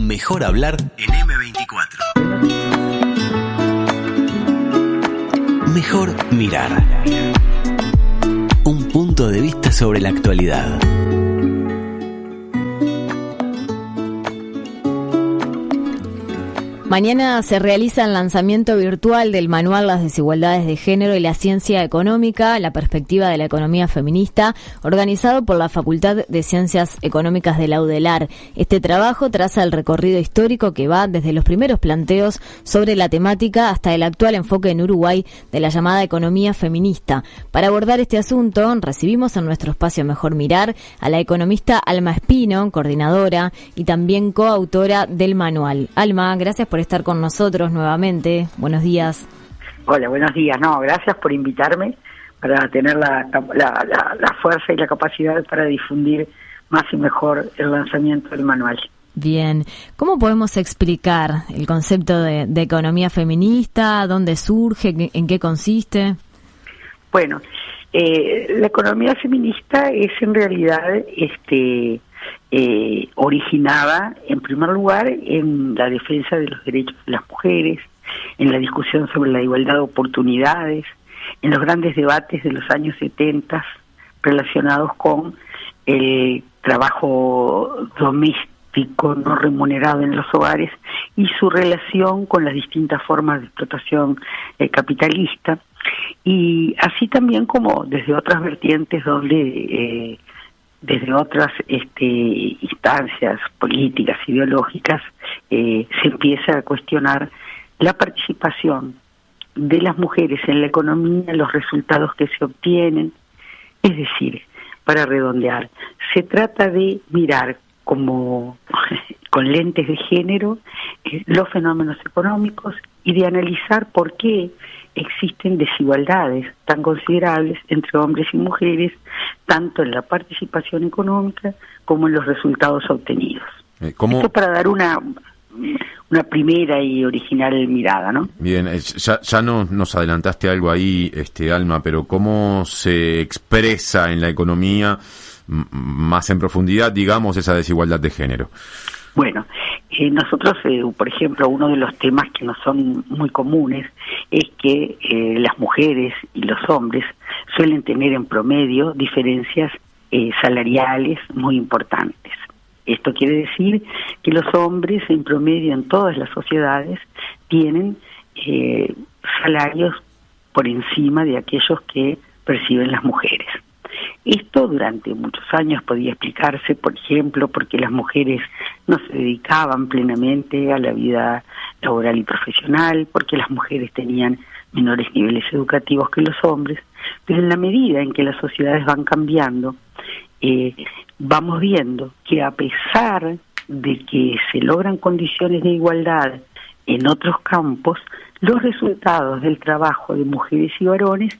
Mejor hablar en M24. Mejor mirar. Un punto de vista sobre la actualidad. Mañana se realiza el lanzamiento virtual del manual Las desigualdades de género y la ciencia económica, la perspectiva de la economía feminista, organizado por la Facultad de Ciencias Económicas de la UDELAR. Este trabajo traza el recorrido histórico que va desde los primeros planteos sobre la temática hasta el actual enfoque en Uruguay de la llamada economía feminista. Para abordar este asunto, recibimos en nuestro espacio Mejor Mirar a la economista Alma Espino, coordinadora y también coautora del manual. Alma, gracias por estar con nosotros nuevamente. Buenos días. Hola, buenos días. No, gracias por invitarme para tener la fuerza y la capacidad para difundir más y mejor el lanzamiento del manual. Bien. ¿Cómo podemos explicar el concepto de economía feminista? ¿Dónde surge? ¿En qué consiste? Bueno, la economía feminista es en realidad originada en primer lugar en la defensa de los derechos de las mujeres, en la discusión sobre la igualdad de oportunidades, en los grandes debates de los años 70 relacionados con el trabajo doméstico no remunerado en los hogares y su relación con las distintas formas de explotación capitalista, y así también como desde otras vertientes donde desde otras instancias políticas, ideológicas, se empieza a cuestionar la participación de las mujeres en la economía, los resultados que se obtienen. Es decir, para redondear, se trata de mirar como con lentes de género los fenómenos económicos y de analizar por qué existen desigualdades tan considerables entre hombres y mujeres, tanto en la participación económica como en los resultados obtenidos. Esto para dar una primera y original mirada, ¿no? Bien, ya nos adelantaste algo ahí, Alma, pero ¿cómo se expresa en la economía más en profundidad, digamos, esa desigualdad de género? Bueno, nosotros, por ejemplo, uno de los temas que nos son muy comunes es que las mujeres y los hombres suelen tener en promedio diferencias salariales muy importantes. Esto quiere decir que los hombres en promedio en todas las sociedades tienen salarios por encima de aquellos que perciben las mujeres. Esto durante muchos años podía explicarse, por ejemplo, porque las mujeres no se dedicaban plenamente a la vida laboral y profesional, porque las mujeres tenían menores niveles educativos que los hombres, pero en la medida en que las sociedades van cambiando, vamos viendo que a pesar de que se logran condiciones de igualdad en otros campos, los resultados del trabajo de mujeres y varones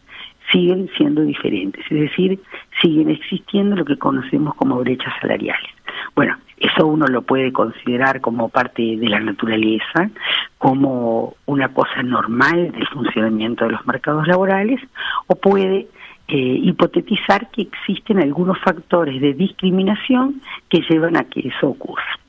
siguen siendo diferentes, es decir, siguen existiendo lo que conocemos como brechas salariales. Bueno, eso uno lo puede considerar como parte de la naturaleza, como una cosa normal del funcionamiento de los mercados laborales, o puede hipotetizar que existen algunos factores de discriminación que llevan a que eso ocurra.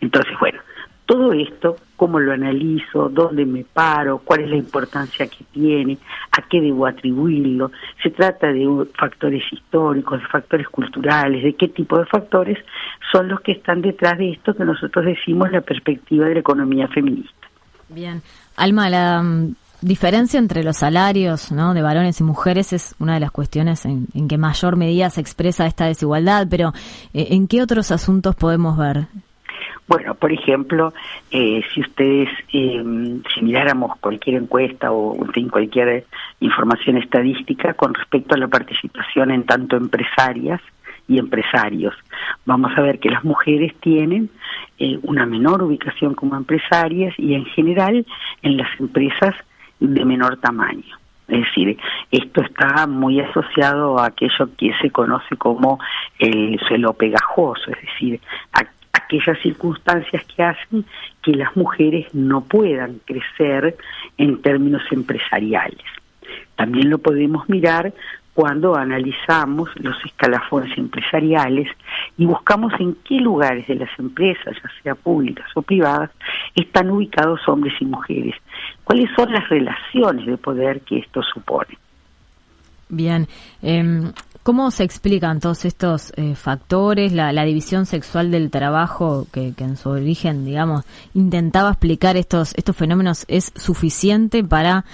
Entonces, bueno, todo esto, cómo lo analizo, dónde me paro, cuál es la importancia que tiene, a qué debo atribuirlo, se trata de factores históricos, de factores culturales, de qué tipo de factores son los que están detrás de esto que nosotros decimos la perspectiva de la economía feminista. Bien. Alma, la diferencia entre los salarios, ¿no?, de varones y mujeres es una de las cuestiones en que mayor medida se expresa esta desigualdad, pero ¿en qué otros asuntos podemos ver? Bueno, por ejemplo, si ustedes, si miráramos cualquier encuesta o cualquier información estadística con respecto a la participación en tanto empresarias y empresarios, vamos a ver que las mujeres tienen una menor ubicación como empresarias y en general en las empresas de menor tamaño. Es decir, esto está muy asociado a aquello que se conoce como el suelo pegajoso, es decir, aquellas circunstancias que hacen que las mujeres no puedan crecer en términos empresariales. También lo podemos mirar cuando analizamos los escalafones empresariales y buscamos en qué lugares de las empresas, ya sea públicas o privadas, están ubicados hombres y mujeres. ¿Cuáles son las relaciones de poder que esto supone? Bien. ¿Cómo se explican todos estos factores? La división sexual del trabajo que en su origen, digamos, intentaba explicar estos fenómenos, ¿es suficiente para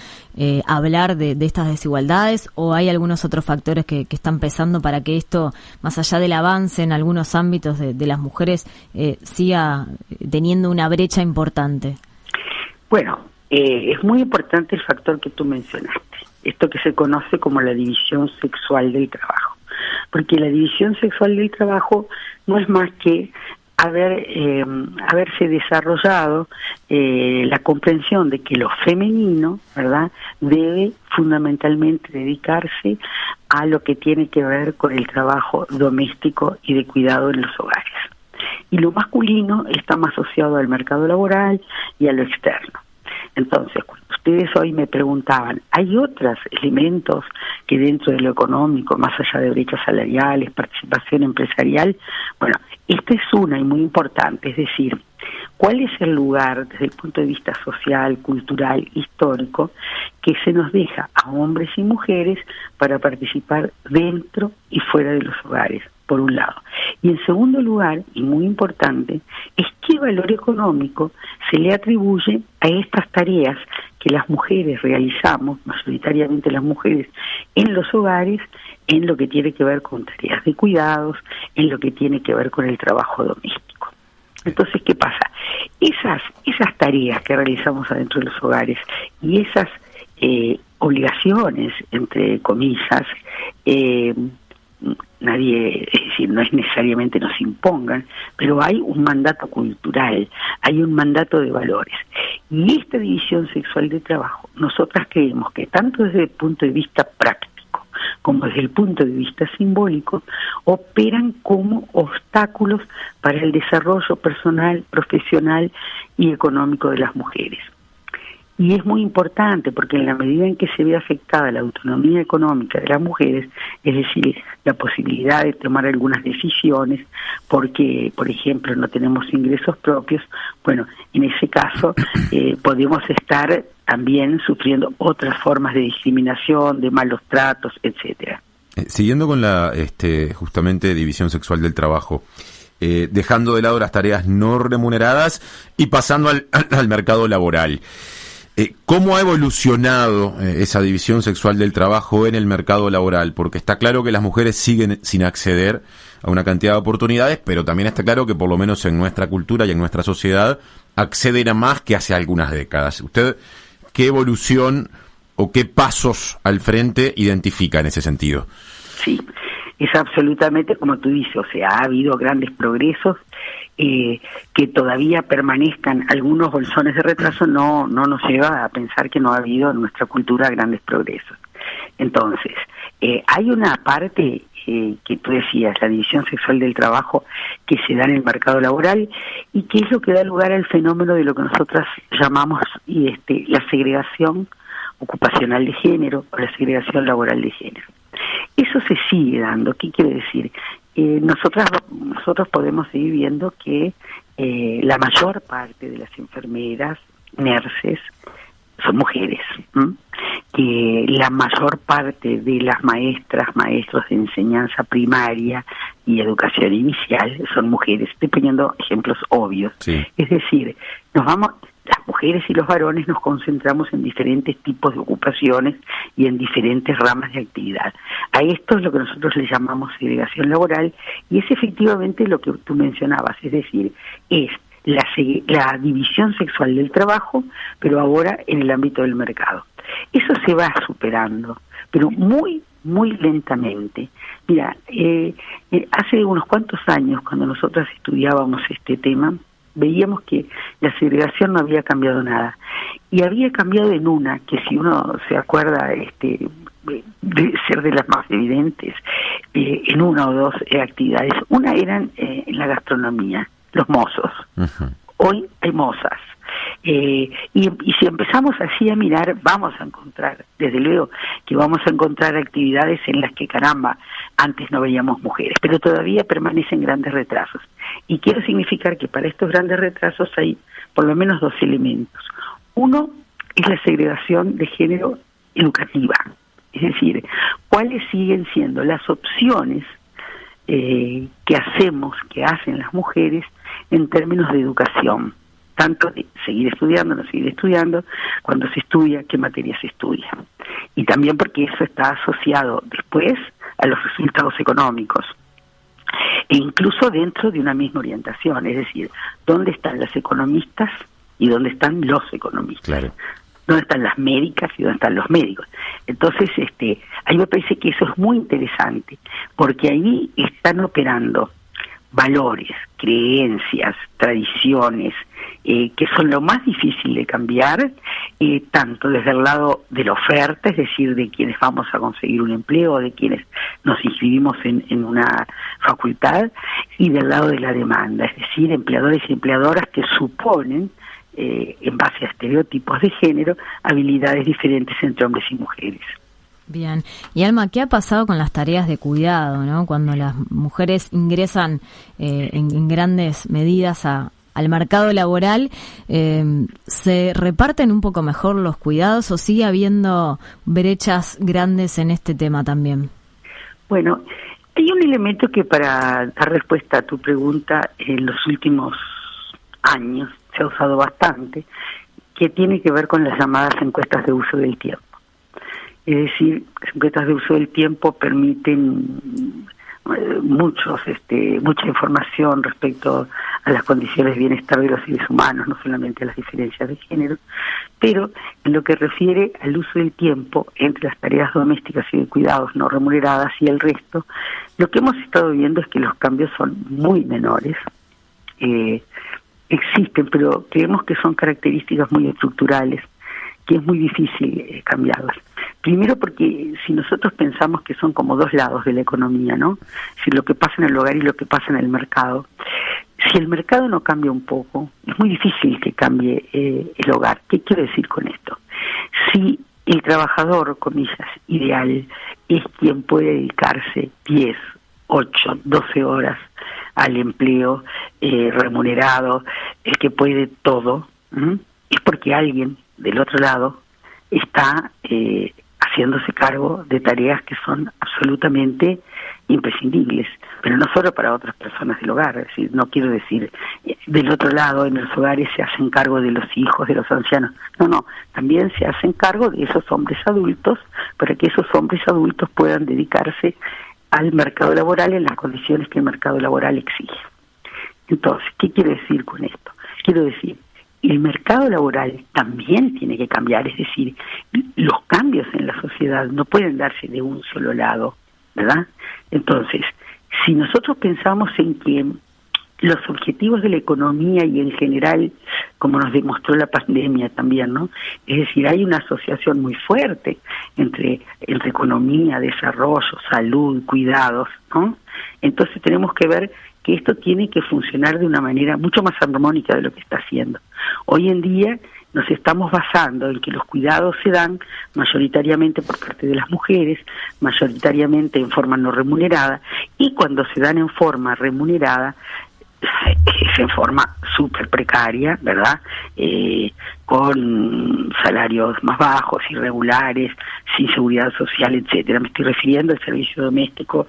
hablar de estas desigualdades, o hay algunos otros factores que están pesando para que esto, más allá del avance en algunos ámbitos de las mujeres, siga teniendo una brecha importante? Bueno, es muy importante el factor que tú mencionaste, esto que se conoce como la división sexual del trabajo, porque la división sexual del trabajo no es más que haberse desarrollado la comprensión de que lo femenino, ¿verdad?, debe fundamentalmente dedicarse a lo que tiene que ver con el trabajo doméstico y de cuidado en los hogares. Y lo masculino está más asociado al mercado laboral y a lo externo. Entonces, cuando ustedes hoy me preguntaban, ¿hay otros elementos que dentro de lo económico, más allá de brechas salariales, participación empresarial? Bueno, esta es una y muy importante, es decir, ¿cuál es el lugar desde el punto de vista social, cultural, histórico, que se nos deja a hombres y mujeres para participar dentro y fuera de los hogares, por un lado? Y en segundo lugar, y muy importante, es qué valor económico se le atribuye a estas tareas que las mujeres realizamos, mayoritariamente las mujeres, en los hogares, en lo que tiene que ver con tareas de cuidados, en lo que tiene que ver con el trabajo doméstico. Entonces, ¿qué pasa? Esas tareas que realizamos adentro de los hogares y esas obligaciones, entre comillas, nadie, es decir, no es necesariamente nos impongan, pero hay un mandato cultural, hay un mandato de valores. Y esta división sexual de trabajo, nosotras creemos que tanto desde el punto de vista práctico como desde el punto de vista simbólico, operan como obstáculos para el desarrollo personal, profesional y económico de las mujeres. Y es muy importante porque en la medida en que se ve afectada la autonomía económica de las mujeres, es decir, la posibilidad de tomar algunas decisiones porque, por ejemplo, no tenemos ingresos propios, bueno, en ese caso podemos estar también sufriendo otras formas de discriminación, de malos tratos, etcétera. Siguiendo con la justamente división sexual del trabajo, dejando de lado las tareas no remuneradas y pasando al mercado laboral. ¿Cómo ha evolucionado esa división sexual del trabajo en el mercado laboral? Porque está claro que las mujeres siguen sin acceder a una cantidad de oportunidades, pero también está claro que por lo menos en nuestra cultura y en nuestra sociedad acceden a más que hace algunas décadas. ¿Usted qué evolución o qué pasos al frente identifica en ese sentido? Sí, es absolutamente como tú dices, o sea, ha habido grandes progresos. Que todavía permanezcan algunos bolsones de retraso no nos lleva a pensar que no ha habido en nuestra cultura grandes progresos. Entonces, hay una parte que tú decías, la división sexual del trabajo que se da en el mercado laboral y que es lo que da lugar al fenómeno de lo que nosotras llamamos la segregación ocupacional de género o la segregación laboral de género. Eso se sigue dando. ¿Qué quiere decir? Nosotros podemos seguir viendo que la mayor parte de las enfermeras, nurses, son mujeres, que la mayor parte de las maestros de enseñanza primaria y educación inicial son mujeres, estoy poniendo ejemplos obvios. Sí. Es decir, las mujeres y los varones nos concentramos en diferentes tipos de ocupaciones y en diferentes ramas de actividad. A esto es lo que nosotros le llamamos segregación laboral y es efectivamente lo que tú mencionabas, es decir, es la división sexual del trabajo, pero ahora en el ámbito del mercado. Eso se va superando, pero muy, muy lentamente. Mira, hace unos cuantos años, cuando nosotras estudiábamos este tema, veíamos que la segregación no había cambiado nada. Y había cambiado en una, que si uno se acuerda de ser de las más evidentes, en una o dos actividades. Una eran en la gastronomía, los mozos. Uh-huh. Hoy hay mozas. Y si empezamos así a mirar, vamos a encontrar, desde luego, que vamos a encontrar actividades en las que, caramba, antes no veíamos mujeres, pero todavía permanecen grandes retrasos. Y quiero significar que para estos grandes retrasos hay por lo menos dos elementos. Uno es la segregación de género educativa, es decir, cuáles siguen siendo las opciones que hacen las mujeres en términos de educación, tanto de seguir estudiando, no seguir estudiando, cuando se estudia, qué materia se estudia. Y también porque eso está asociado después a los resultados económicos, e incluso dentro de una misma orientación, es decir, dónde están las economistas y dónde están los economistas. Claro. Dónde están las médicas y dónde están los médicos. Entonces, a mí me parece que eso es muy interesante, porque ahí están operando valores, creencias, tradiciones, que son lo más difícil de cambiar, tanto desde el lado de la oferta, es decir, de quienes vamos a conseguir un empleo, de quienes nos inscribimos en una facultad, y del lado de la demanda, es decir, empleadores y empleadoras que suponen, en base a estereotipos de género, habilidades diferentes entre hombres y mujeres. Bien. Y Alma, ¿qué ha pasado con las tareas de cuidado, ¿no? Cuando las mujeres ingresan en grandes medidas al mercado laboral, ¿se reparten un poco mejor los cuidados o sigue habiendo brechas grandes en este tema también? Bueno, hay un elemento que, para dar respuesta a tu pregunta, en los últimos años se ha usado bastante, que tiene que ver con las llamadas encuestas de uso del tiempo. Es decir, las encuestas de uso del tiempo permiten mucha información respecto a las condiciones de bienestar de los seres humanos, no solamente a las diferencias de género, pero en lo que refiere al uso del tiempo entre las tareas domésticas y de cuidados no remuneradas y el resto, lo que hemos estado viendo es que los cambios son muy menores. Existen, pero creemos que son características muy estructurales, que es muy difícil cambiarlas. Primero porque si nosotros pensamos que son como dos lados de la economía, ¿no? Si lo que pasa en el hogar y lo que pasa en el mercado. Si el mercado no cambia un poco, es muy difícil que cambie el hogar. ¿Qué quiero decir con esto? Si el trabajador, comillas, ideal, es quien puede dedicarse 10, 8, 12 horas al empleo remunerado, el que puede todo, es porque alguien del otro lado está haciéndose cargo de tareas que son absolutamente imprescindibles, pero no solo para otras personas del hogar. Es decir, no quiero decir del otro lado, en los hogares se hacen cargo de los hijos, de los ancianos, no, también se hacen cargo de esos hombres adultos, para que esos hombres adultos puedan dedicarse al mercado laboral en las condiciones que el mercado laboral exige. Entonces, ¿qué quiero decir con esto? Quiero decir, el mercado laboral también tiene que cambiar, es decir, los cambios en la sociedad no pueden darse de un solo lado, ¿verdad? Entonces, si nosotros pensamos en que los objetivos de la economía y en general, como nos demostró la pandemia también, ¿no? Es decir, hay una asociación muy fuerte entre economía, desarrollo, salud, cuidados, ¿no? Entonces tenemos que ver que esto tiene que funcionar de una manera mucho más armónica de lo que está haciendo. Hoy en día nos estamos basando en que los cuidados se dan mayoritariamente por parte de las mujeres, mayoritariamente en forma no remunerada, y cuando se dan en forma remunerada, es en forma súper precaria, ¿verdad? Con salarios más bajos, irregulares, sin seguridad social, etcétera. Me estoy refiriendo al servicio doméstico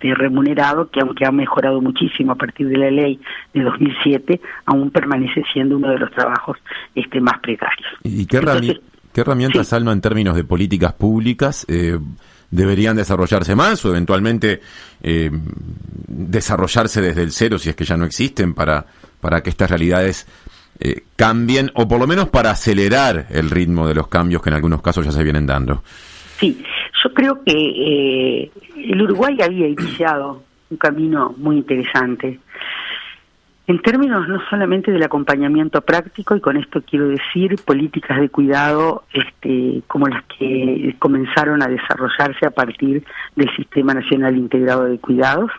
remunerado, que aunque ha mejorado muchísimo a partir de la ley de 2007, aún permanece siendo uno de los trabajos más precarios. ¿Y qué herramientas, sí, Alma, en términos de políticas públicas deberían desarrollarse más o eventualmente desarrollarse desde el cero, si es que ya no existen, para que estas realidades cambien, o por lo menos para acelerar el ritmo de los cambios que en algunos casos ya se vienen dando? Sí, yo creo que el Uruguay había iniciado un camino muy interesante en términos no solamente del acompañamiento práctico, y con esto quiero decir políticas de cuidado como las que comenzaron a desarrollarse a partir del Sistema Nacional Integrado de Cuidados,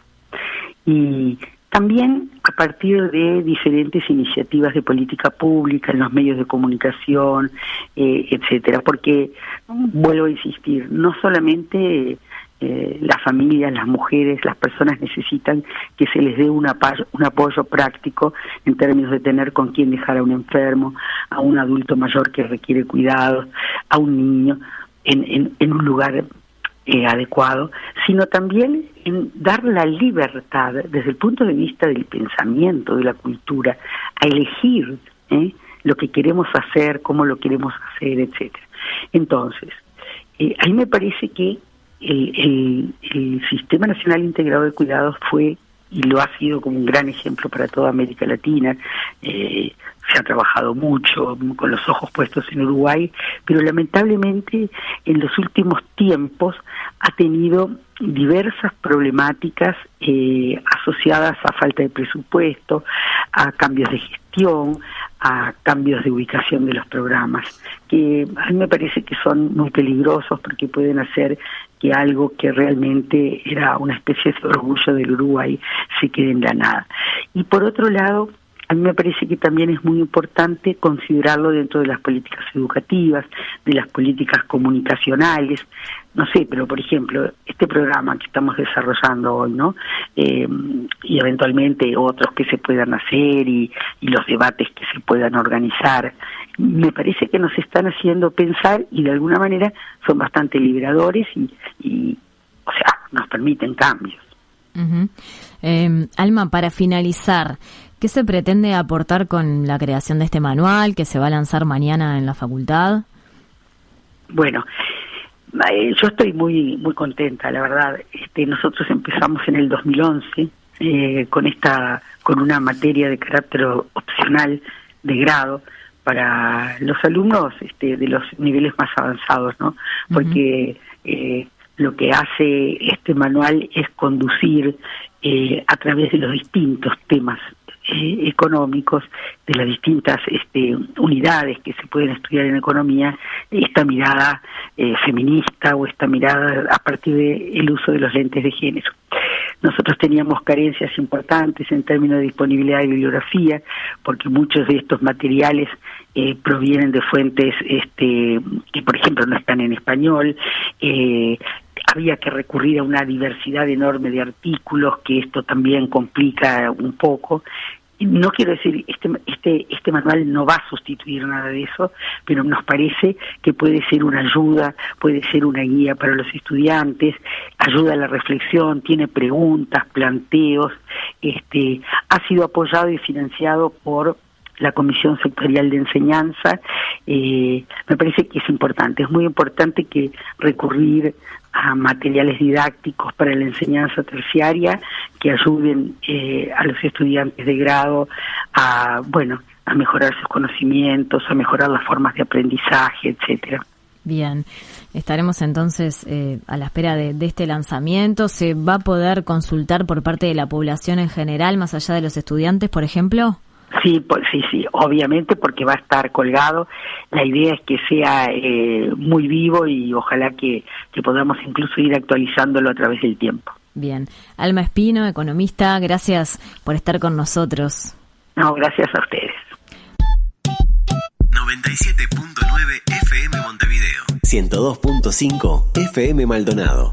y también a partir de diferentes iniciativas de política pública en los medios de comunicación, etcétera, porque, vuelvo a insistir, no solamente las familias, las mujeres, las personas necesitan que se les dé un apoyo práctico en términos de tener con quién dejar a un enfermo, a un adulto mayor que requiere cuidados, a un niño en un lugar adecuado, sino también en dar la libertad desde el punto de vista del pensamiento, de la cultura, a elegir lo que queremos hacer, cómo lo queremos hacer, etcétera. Entonces, a mí me parece que el Sistema Nacional Integrado de Cuidados fue y lo ha sido como un gran ejemplo para toda América Latina. Se ha trabajado mucho con los ojos puestos en Uruguay, pero lamentablemente en los últimos tiempos ha tenido diversas problemáticas asociadas a falta de presupuesto, a cambios de gestión, a cambios de ubicación de los programas, que a mí me parece que son muy peligrosos porque pueden hacer que algo que realmente era una especie de orgullo del Uruguay se quede en la nada. Y por otro lado, a mí me parece que también es muy importante considerarlo dentro de las políticas educativas, de las políticas comunicacionales. No sé, pero por ejemplo, este programa que estamos desarrollando hoy, ¿no? Y eventualmente otros que se puedan hacer y los debates que se puedan organizar, me parece que nos están haciendo pensar y de alguna manera son bastante liberadores y o sea, nos permiten cambios. Uh-huh. Alma, para finalizar, ¿qué se pretende aportar con la creación de este manual que se va a lanzar mañana en la facultad? Bueno, yo estoy muy contenta, la verdad. Nosotros empezamos en el 2011 con una materia de carácter opcional de grado para los alumnos de los niveles más avanzados, ¿no? Porque lo que hace este manual es conducir a través de los distintos temas económicos, de las distintas unidades que se pueden estudiar en economía, esta mirada feminista o esta mirada a partir del uso de los lentes de género. Nosotros teníamos carencias importantes en términos de disponibilidad de bibliografía, porque muchos de estos materiales provienen de fuentes que, por ejemplo, no están en español. Había que recurrir a una diversidad enorme de artículos, que esto también complica un poco. No quiero decir, este manual no va a sustituir nada de eso, pero nos parece que puede ser una ayuda, puede ser una guía para los estudiantes, ayuda a la reflexión, tiene preguntas, planteos, ha sido apoyado y financiado por la Comisión Sectorial de Enseñanza. Me parece que es muy importante que recurrir a materiales didácticos para la enseñanza terciaria que ayuden a los estudiantes de grado a mejorar sus conocimientos, a mejorar las formas de aprendizaje, etcétera. Bien, estaremos entonces a la espera de este lanzamiento. ¿Se va a poder consultar por parte de la población en general, más allá de los estudiantes, por ejemplo? Sí, obviamente, porque va a estar colgado. La idea es que sea muy vivo y ojalá que podamos incluso ir actualizándolo a través del tiempo. Bien. Alma Espino, economista, gracias por estar con nosotros. No, gracias a ustedes. 97.9 FM Montevideo. 102.5 FM Maldonado.